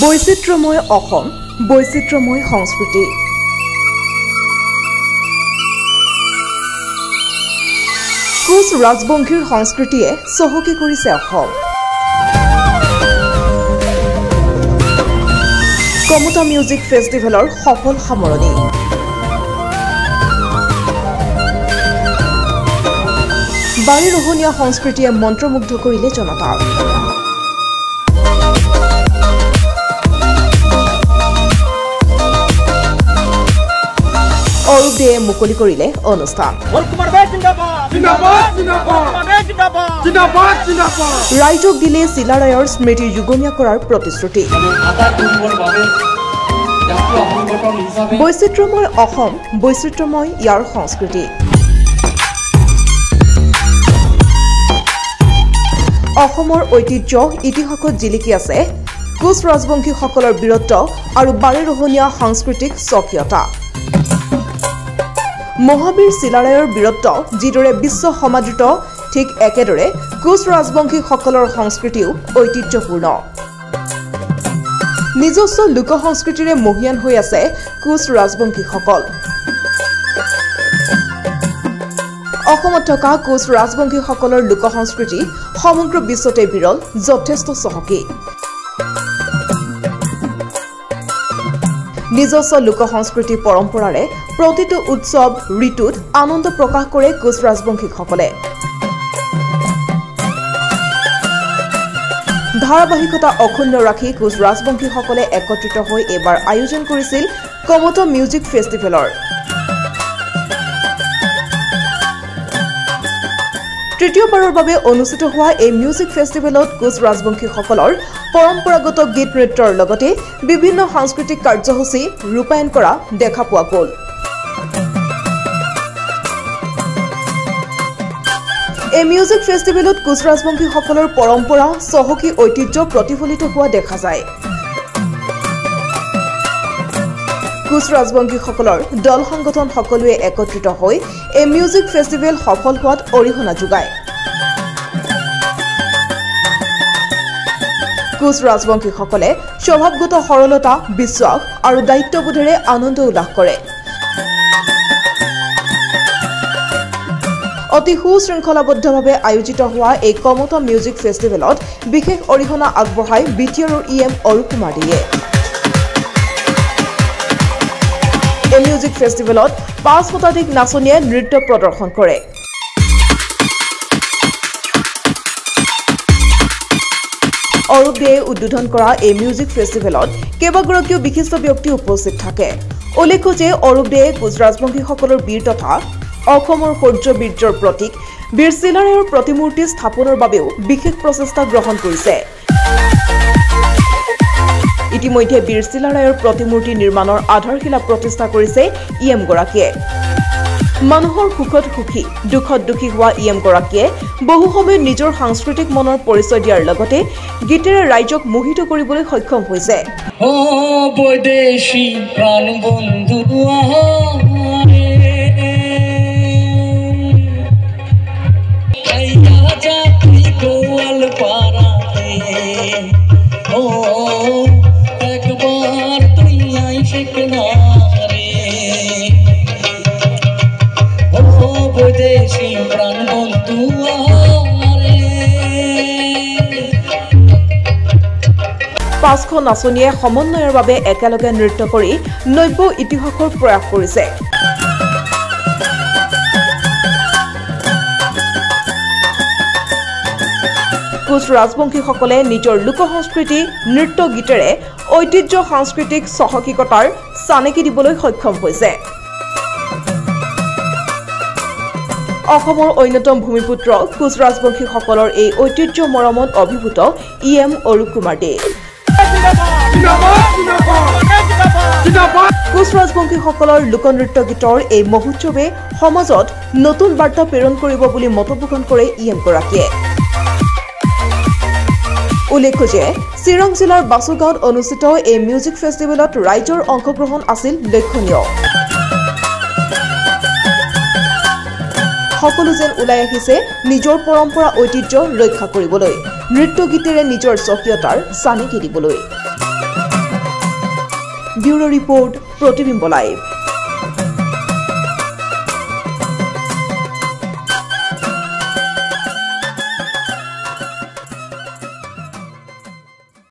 বৈচিত্ৰ্যময় অসম, বৈচিত্ৰ্যময় সংস্কৃতি। কোচ ৰাজবংশীৰ সংস্কৃতিয়ে চহকী কৰিছে অসম। কমতা মিউজিক ফেষ্টিভেলৰ সফল সামৰণি। বাৰীৰহণীয়া সংস্কৃতিয়ে মন্ত্ৰমুগ্ধ কৰিলে জনতাক। অৰূপ দেয়ে মুকলি কৰিলে অনুষ্ঠান। ৰাইজক দিলে চিলাৰায়ৰ স্মৃতি যুগমীয়া কৰাৰ প্ৰতিশ্ৰুতি। বৈচিত্ৰ্যময় অসম, বৈচিত্ৰ্যময় ইয়াৰ সংস্কৃতি। অসমৰ ঐতিহ্য ইতিহাসত জিলিকি আছে কোচ ৰাজবংশীসকলৰ বীৰত্ব আৰু বাৰীৰহণীয়া সাংস্কৃতিক স্বকীয়তা। মহাবীৰ চিলাৰায়ৰ বীৰত্ব যিদৰে বিশ্ব সমাদৃত, ঠিক একেদৰে কোচ ৰাজবংশীসকলৰ সংস্কৃতিও ঐতিহ্যপূৰ্ণ। নিজস্ব লোক সংস্কৃতিৰে মহিয়ান হৈ আছে কোচ ৰাজবংশীসকল। অসমত থকা কোচ ৰাজবংশীসকলৰ লোক সংস্কৃতি সমগ্ৰ বিশ্বতে বিৰল, যথেষ্ট চহকী। নিজস্ব লোক সংস্কৃতি পৰম্পৰাৰে প্ৰতিটো উৎসৱ ঋতুত আনন্দ প্ৰকাশ কৰে কোচ ৰাজবংশীসকলে। ধাৰাবাহিকতা অক্ষুণ্ণ ৰাখি কোচ ৰাজবংশীসকলে একত্ৰিত হৈ এইবাৰ আয়োজন কৰিছিল কমতা মিউজিক ফেষ্টিভেলৰ। তৃতীয়বাৰৰ বাবে অনুষ্ঠিত হোৱা এই মিউজিক ফেষ্টিভেলত কোচ ৰাজবংশীসকলৰ পৰম্পৰাগত গীত নৃত্যৰ লগতে বিভিন্ন সাংস্কৃতিক কাৰ্যসূচী ৰূপায়ণ কৰা দেখা পোৱা গ'ল। এই মিউজিক ফেষ্টিভেলত কোচ ৰাজবংশীসকলৰ পৰম্পৰা, চহকী ঐতিহ্য প্ৰতিফলিত হোৱা দেখা যায়। কোচ ৰাজবংশীসকলৰ দল সংগঠন সকলোৱে একত্ৰিত হৈ এই মিউজিক ফেষ্টিভেল সফল হোৱাত অৰিহণা যোগায়। কোচ ৰাজবংশীসকলে স্বভাৱগত সৰলতা, বিশ্বাস আৰু দায়িত্ববোধেৰে আনন্দ উল্লাস কৰে। অতি সুশৃংখলাবদ্ধভাৱে আয়োজিত হোৱা এই কমতা মিউজিক ফেষ্টিভেলত বিশেষ অৰিহণা আগবঢ়ায় BTRৰ EM অৰূপ কুমাৰ দেয়ে। এই মিউজিক ফেষ্টিভেলত ৫ শতাধিক নাচনীয়ে নৃত্য প্ৰদৰ্শন কৰে। অৰূপ দেয়ে উদ্বোধন কৰা এই মিউজিক ফেষ্টিভেলত কেইবাগৰাকীও বিশিষ্ট ব্যক্তি উপস্থিত থাকে। উল্লেখ্য যে অৰূপ দেয়ে কোচ ৰাজবংশীসকলৰ বীৰ তথা অসমৰ শৌৰ্য বীৰ্যৰ প্ৰতীক বীৰ চিলাৰায়ৰ প্ৰতিমূৰ্তি স্থাপনৰ বাবেও বিশেষ প্ৰচেষ্টা গ্ৰহণ কৰিছে। ইতিমধ্যে বীৰ চিলাৰায়ৰ প্ৰতিমূৰ্তি নিৰ্মাণৰ আধাৰশিলা প্ৰতিষ্ঠা কৰিছে EM গৰাকীয়ে। মানুহৰ সুখত সুখী, দুখত দুখী হোৱা EM গৰাকীয়ে বহু সময়ত নিজৰ সাংস্কৃতিক মনৰ পৰিচয় দিয়াৰ লগতে গীতেৰে ৰাইজক মোহিত কৰিবলৈ সক্ষম হৈছে। পাঁচখন নাচনীয়ে সমন্বয়ৰ বাবে একেলগে নৃত্য কৰি নব্য ইতিহাসৰ প্ৰয়াস কৰিছে। কোচ ৰাজবংশীসকলে নিজৰ লোক সংস্কৃতি, নৃত্য গীতেৰে ঐতিহ্য সাংস্কৃতিক চহকীকতাৰ চানেকি দিবলৈ সক্ষম হৈছে। অসমৰ অন্যতম ভূমিপুত্ৰ কোচ ৰাজবংশীসকলৰ এই ঐতিহ্য মৰমত অভিভূত EM অৰূপ কুমাৰ দে। কোচ ৰাজবংশীসকলৰ লোকনৃত্য গীতৰ এই মহোৎসৱে সমাজত নতুন বাৰ্তা প্ৰেৰণ কৰিব বুলি মতপোষণ কৰে EM গৰাকীয়ে। উল্লেখ্য যে চিৰাং জিলাৰ বাছুগাঁৱত অনুষ্ঠিত এই মিউজিক ফেষ্টিভেলত ৰাইজৰ অংশগ্ৰহণ আছিল লক্ষণীয়। সকলো যেন ওলাই আহিছে নিজৰ পৰম্পৰা ঐতিহ্য ৰক্ষা কৰিবলৈ, নৃত্য গীতেৰে নিজৰ স্বকীয়তাৰ চানেকি দিবলৈ। ব্যুৰো ৰিপৰ্ট প্ৰতিবিম্ব লাইভ।